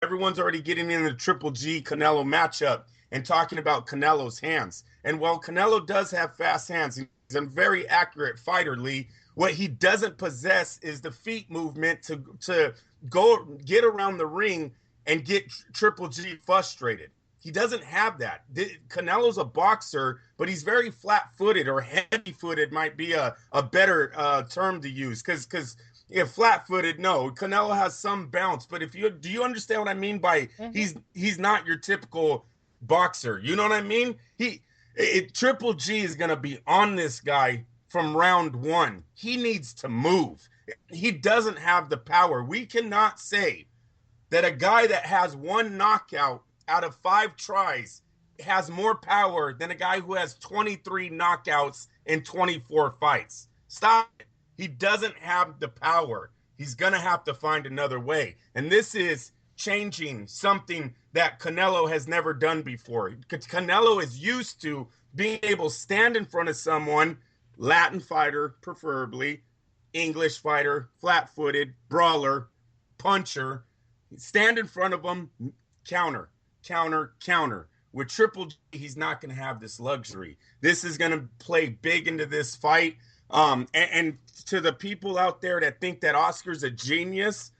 everyone's already getting in the Triple G Canelo matchup and talking about Canelo's hands. And while Canelo does have fast hands, he's a very accurate fighter, Lee. What he doesn't possess is the feet movement to go get around the ring and get Triple G frustrated. He doesn't have that. Canelo's a boxer, but he's very flat-footed, or heavy-footed might be a better term to use, because yeah, flat-footed, no. Canelo has some bounce, but if you do you understand what I mean by he's not your typical boxer. You know what I mean? Triple G is gonna be on this guy from round one. He needs to move. He doesn't have the power. We cannot say that a guy that has one knockout out of 5 tries has more power than a guy who has 23 knockouts in 24 fights. Stop it. He doesn't have the power. He's going to have to find another way. And this is changing something that Canelo has never done before. Canelo is used to being able to stand in front of someone, Latin fighter preferably, English fighter, flat-footed, brawler, puncher, stand in front of them, counter, counter, counter. With Triple G, he's not going to have this luxury. This is going to play big into this fight. And to the people out there that think that Oscar's a genius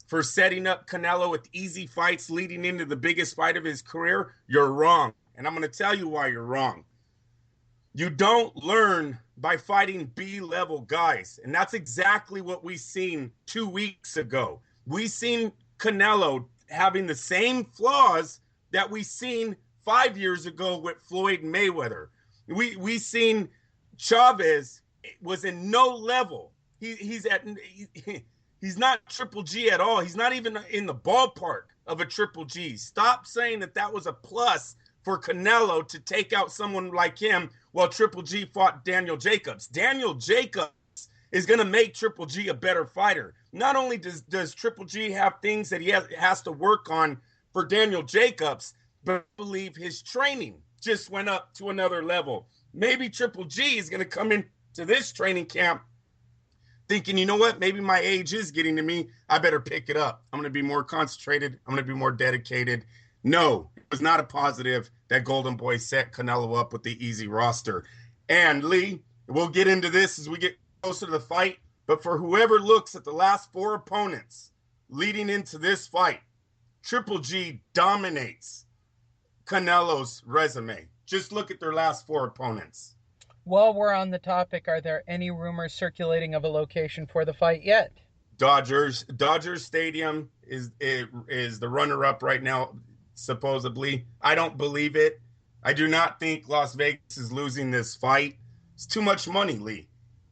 for setting up Canelo with easy fights leading into the biggest fight of his career, you're wrong. And I'm going to tell you why you're wrong. You don't learn by fighting B-level guys. And that's exactly what we seen 2 weeks ago. We seen Canelo having the same flaws that we seen 5 years ago with Floyd Mayweather. We seen Chavez was in no level. He's not Triple G at all. He's not even in the ballpark of a Triple G. Stop saying that was a plus for Canelo to take out someone like him while Triple G fought Daniel Jacobs. Daniel Jacobs is going to make Triple G a better fighter. Not only does Triple G have things that he has to work on for Daniel Jacobs, but I believe his training just went up to another level. Maybe Triple G is going to come into this training camp thinking, you know what, maybe my age is getting to me. I better pick it up. I'm going to be more concentrated. I'm going to be more dedicated. No, it was not a positive that Golden Boy set Canelo up with the easy roster. And Lee, we'll get into this as we get closer to the fight. But for whoever looks at the last 4 opponents leading into this fight, Triple G dominates Canelo's resume. Just look at their last 4 opponents. While we're on the topic, are there any rumors circulating of a location for the fight yet? Dodgers Stadium is the runner-up right now, supposedly. I don't believe it. I do not think Las Vegas is losing this fight. It's too much money, Lee.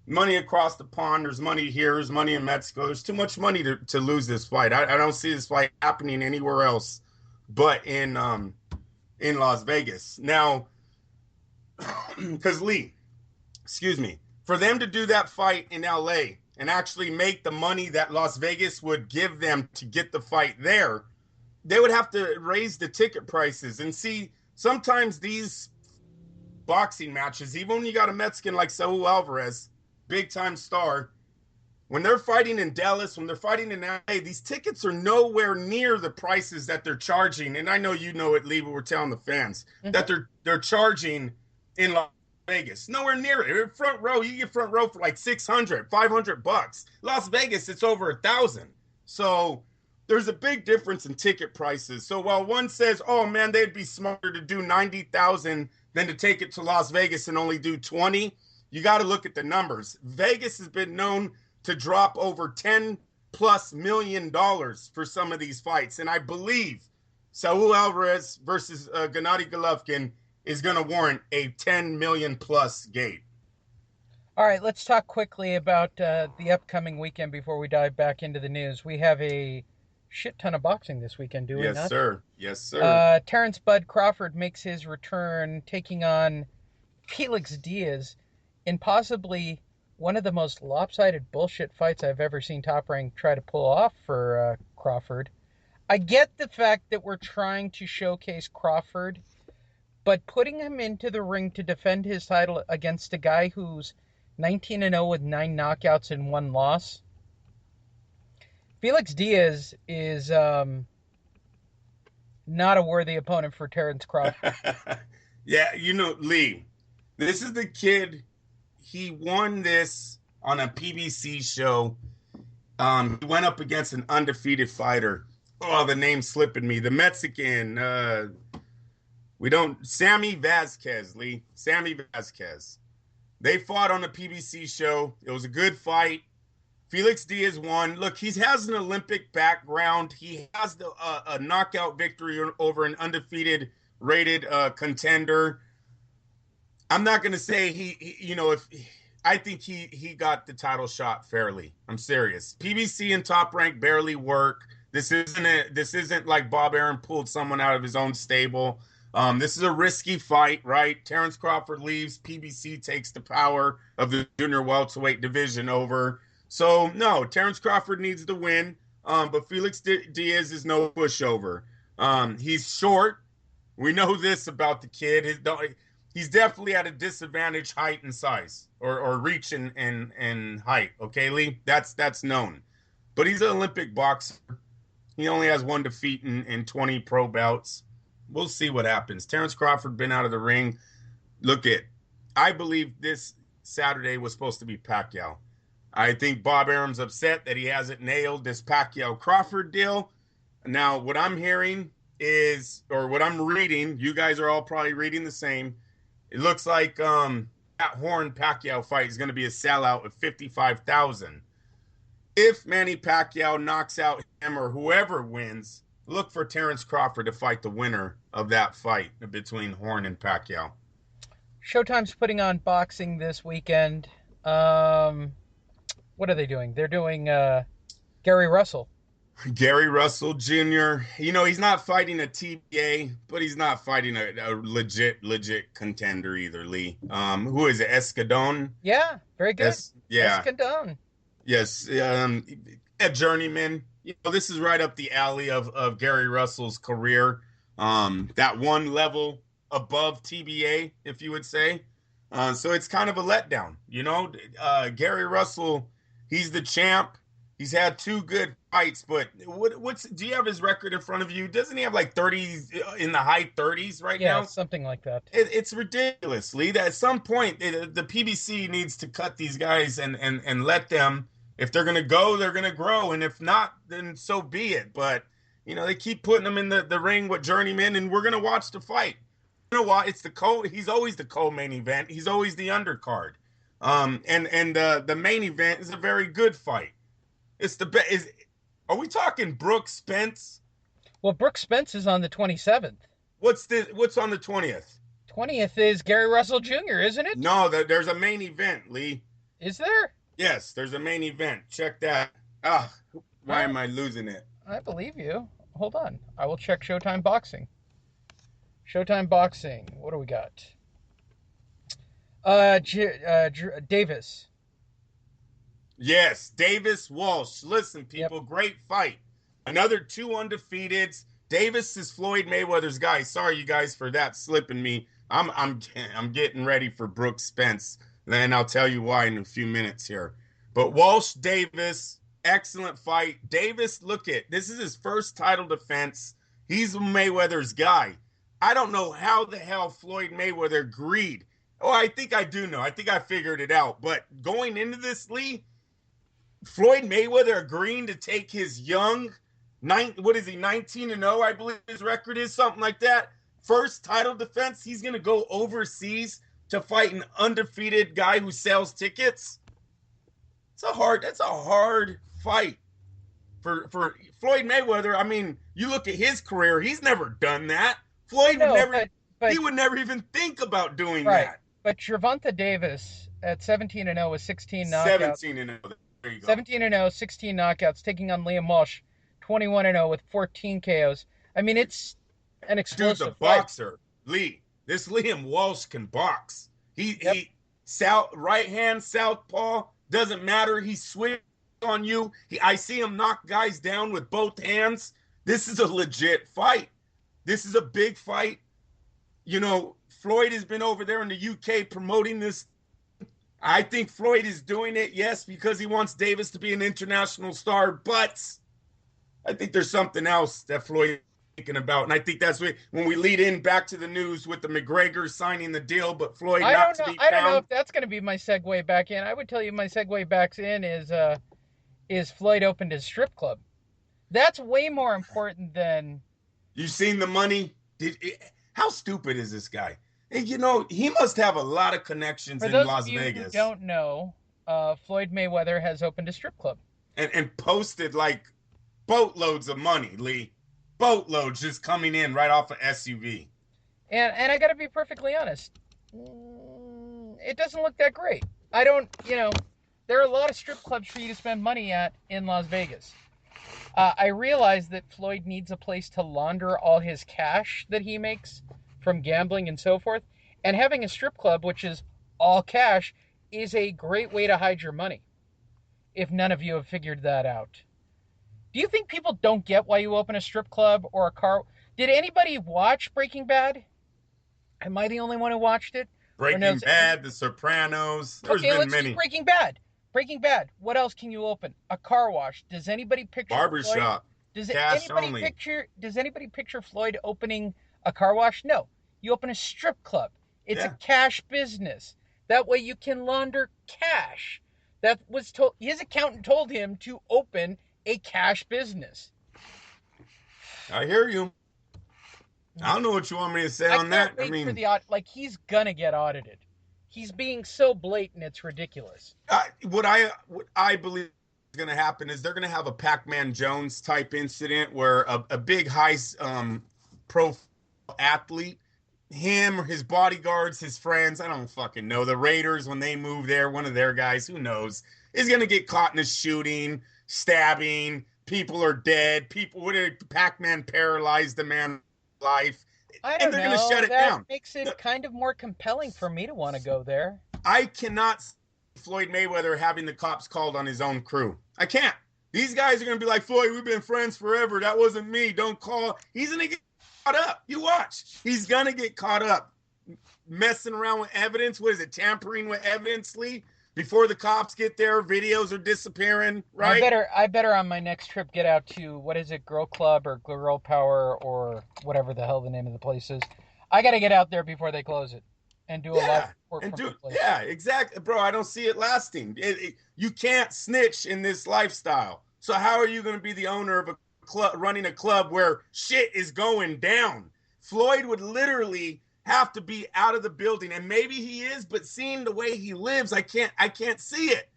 Money across the pond. There's money here. There's money in Mexico. There's too much money to lose this fight. I don't see this fight happening anywhere else but in Las Vegas. Now, because Lee, excuse me, for them to do that fight in LA and actually make the money that Las Vegas would give them to get the fight there, they would have to raise the ticket prices. And see, sometimes these boxing matches, even when you got a Mexican like Saul Alvarez, big time star, when they're fighting in Dallas, when they're fighting in LA, these tickets are nowhere near the prices that they're charging. And I know you know it, Lee, but we're telling the fans that they're charging in Las Vegas. Nowhere near it. Front row, you get front row for like $600, $500. Las Vegas, it's over $1,000. So there's a big difference in ticket prices. So while one says, oh man, they'd be smarter to do 90,000 than to take it to Las Vegas and only do 20, you got to look at the numbers. Vegas has been known to drop over $10+ million for some of these fights. And I believe Saul Alvarez versus Gennady Golovkin is going to warrant a 10 million plus gate. All right, let's talk quickly about the upcoming weekend before we dive back into the news. We have a shit ton of boxing this weekend, do we not? Yes, sir. Yes, sir. Terrence Bud Crawford makes his return, taking on Felix Diaz in possibly one of the most lopsided bullshit fights I've ever seen Top Rank try to pull off for Crawford. I get the fact that we're trying to showcase Crawford, but putting him into the ring to defend his title against a guy who's 19-0 with 9 knockouts and 1 loss. Felix Diaz is Not a worthy opponent for Terrence Crawford. Yeah, Lee, this is the kid. He won this on a PBC show. He went up against an undefeated fighter. Oh, the name's slipping me. The Mexican. We don't. Sammy Vasquez, Lee. Sammy Vasquez. They fought on a PBC show. It was a good fight. Felix Diaz won. Look, he has an Olympic background. He has a knockout victory over an undefeated rated contender. I'm not going to say if I think he got the title shot fairly. I'm serious. PBC and Top Rank barely work. This isn't like Bob Arum pulled someone out of his own stable. This is a risky fight, right? Terrence Crawford leaves. PBC takes the power of the junior welterweight division over. So, no, Terrence Crawford needs to win, but Felix Diaz is no pushover. He's short. We know this about the kid. He's definitely at a disadvantage height and size, or reach and height. Okay, Lee? That's known. But he's an Olympic boxer. He only has one defeat in 20 pro bouts. We'll see what happens. Terrence Crawford been out of the ring. I believe this Saturday was supposed to be Pacquiao. I think Bob Arum's upset that he hasn't nailed this Pacquiao-Crawford deal. Now, what I'm hearing is, or what I'm reading, you guys are all probably reading the same. It looks like that Horn-Pacquiao fight is going to be a sellout of 55,000. If Manny Pacquiao knocks out him or whoever wins, look for Terrence Crawford to fight the winner of that fight between Horn and Pacquiao. Showtime's putting on boxing this weekend. What are they doing? They're doing Gary Russell. Gary Russell Jr. He's not fighting a TBA, but he's not fighting a legit contender either, Lee. Who is it? Escadon? Yeah, very good. Yeah. Escadon. Yes, a journeyman. This is right up the alley of Gary Russell's career. That one level above TBA, if you would say. So it's kind of a letdown. Gary Russell, he's the champ. He's had two good fights, but do you have his record in front of you? Doesn't he have like 30s in the high 30s right now? Yeah, something like that. It's ridiculous, Lee. That at some point the PBC needs to cut these guys and let them. If they're gonna go, they're gonna grow, and if not, then so be it. But they keep putting them in the ring with journeymen, and we're gonna watch the fight. You know what? He's always the co-main event. He's always the undercard. And the main event is a very good fight. It's the best. Are we talking Brooks Spence? Well, Brooks Spence is on the 27th. What's on the 20th? 20th is Gary Russell Jr., isn't it? No, there's a main event, Lee. Is there? Yes, there's a main event. Check that. Why am I losing it? I believe you. Hold on. I will check Showtime Boxing. Showtime Boxing. What do we got? Davis. Yes, Davis Walsh. Listen, people, Great fight. Another two undefeateds. Davis is Floyd Mayweather's guy. Sorry, you guys, for that slipping me. I'm getting ready for Brooks Spence. And I'll tell you why in a few minutes here. But Walsh Davis, excellent fight. Davis, this is his first title defense. He's Mayweather's guy. I don't know how the hell Floyd Mayweather agreed. Oh, I think I do know. I think I figured it out. But going into this, Lee, Floyd Mayweather agreeing to take his young, 19-0, I believe his record is, something like that. First title defense, he's going to go overseas to fight an undefeated guy who sells tickets. That's a hard fight for Floyd Mayweather. I mean, you look at his career, he's never done that. Floyd he would never even think about doing that. But Gervonta Davis at 17-0 with 16 knockouts. 17-0. There you go. 17-0, 16 knockouts, taking on Liam Walsh, 21-0 with 14 KOs. I mean, it's an explosive Dude's a boxer. Lee, this Liam Walsh can box. He right hand, southpaw, doesn't matter. He swings on you. I see him knock guys down with both hands. This is a legit fight. This is a big fight. Floyd has been over there in the UK promoting this. I think Floyd is doing it, yes, because he wants Davis to be an international star, but I think there's something else that Floyd thinking about. And I think that's when we lead in back to the news with the McGregor signing the deal, but Floyd I not don't to know. be I don't know found. if that's going to be my segue back in. I would tell you my segue back in is Floyd opened his strip club. That's way more important than You seen the money? How stupid is this guy? And he must have a lot of connections for in those of Las you who Vegas don't know. Floyd Mayweather has opened a strip club, and posted like boatloads of money, Lee. Boatloads just coming in right off of SUV. and I got to be perfectly honest. It doesn't look that great. I don't, there are a lot of strip clubs for you to spend money at in Las Vegas. I realize that Floyd needs a place to launder all his cash that he makes from gambling and so forth. And having a strip club, which is all cash, is a great way to hide your money, if none of you have figured that out. Do you think people don't get why you open a strip club or a car? Did anybody watch Breaking Bad? Am I the only one who watched it? Or Breaking knows any? Bad, The Sopranos. There's Okay, been let's use many. Breaking Bad. Breaking Bad. What else can you open? A car wash. Does anybody picture Floyd? Barbershop, Does cash anybody only. picture Floyd opening a car wash? No. You open a strip club. It's a Yeah. cash business. That way you can launder cash. That was told his accountant told him to open a cash business. I hear you. I don't know what you want me to say I on that. can't I wait for mean, the audit. Like, he's gonna get audited. He's being so blatant, it's ridiculous. what I believe is going to happen is they're going to have a Pac-Man Jones type incident where a big high pro athlete, him or his bodyguards, his friends, I don't fucking know, the Raiders when they move there, one of their guys, who knows, is going to get caught in a shooting, stabbing. People are dead. Pac-Man paralyzed the man's life, I and don't they're going to shut know. it That down. makes it kind of more compelling for me to want to go there. I cannot see Floyd Mayweather having the cops called on his own crew. I can't. These guys are going to be like, Floyd, we've been friends forever. That wasn't me. Don't call. He's going to get caught up. You watch. He's going to get caught up messing around with evidence. What is it? Tampering with evidence, Lee? Before the cops get there, videos are disappearing, right? I better on my next trip get out to, what is it, Girl Club or Girl Power or whatever the hell the name of the place is. I got to get out there before they close it and do a live report from the place. Yeah, exactly, bro. I don't see it lasting. You can't snitch in this lifestyle. So how are you going to be the owner of a club, running a club where shit is going down? Floyd would literally have to be out of the building, and maybe he is, but seeing the way he lives, I can't see it.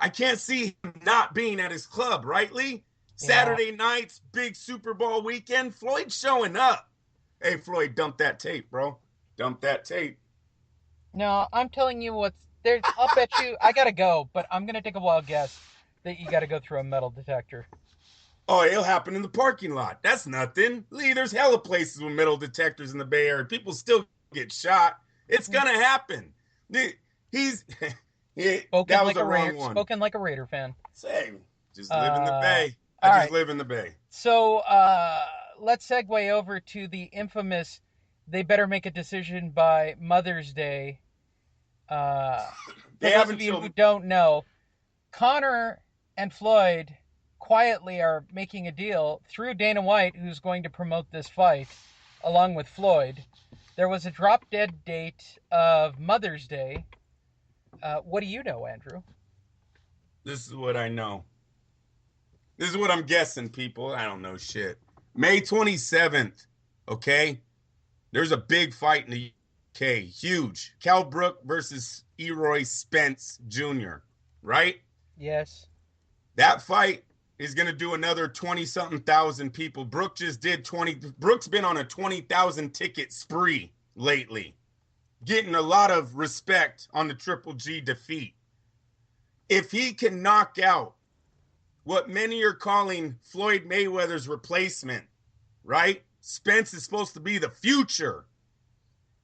I can't see him not being at his club, right, Lee? Yeah. Saturday nights, big Super Bowl weekend, Floyd showing up. Hey, Floyd, dump that tape, bro. Dump that tape. No, I'm telling you what's there. I'll bet you. I gotta go, but I'm gonna take a wild guess that you gotta go through a metal detector. Oh, it'll happen in the parking lot. That's nothing. Lee, there's hella places with metal detectors in the Bay Area. People still get shot. It's gonna happen. He's that was a wrong one. Spoken like a Raider fan. Same. Just live in the Bay. Live in the Bay. So let's segue over to the infamous. They better make a decision by Mother's Day. For those of you who don't know, Conor and Floyd quietly are making a deal through Dana White, who's going to promote this fight along with Floyd. There was a drop-dead date of Mother's Day. What do you know, Andrew? This is what I know. This is what I'm guessing, people. I don't know shit. May 27th, okay? There's a big fight in the UK. Huge. Kell Brook versus Errol Spence Jr., right? Yes. That fight is going to do another 20-something thousand people. Brook just did 20. Brook's been on a 20,000 ticket spree lately, getting a lot of respect on the Triple G defeat. If he can knock out what many are calling Floyd Mayweather's replacement, right? Spence is supposed to be the future.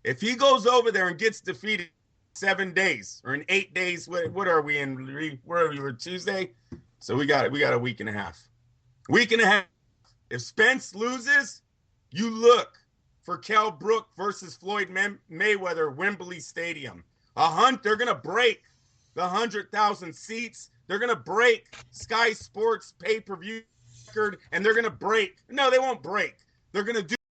If he goes over there and gets defeated in 7 days or in 8 days, what are we in? Where are we? We're Tuesday? So we got a week and a half. Week and a half. If Spence loses, you look for Kell Brook versus Floyd Mayweather, Wembley Stadium. They're going to break the 100,000 seats. They're going to break Sky Sports pay-per-view record, and they're going to break. No, they won't break. They're going to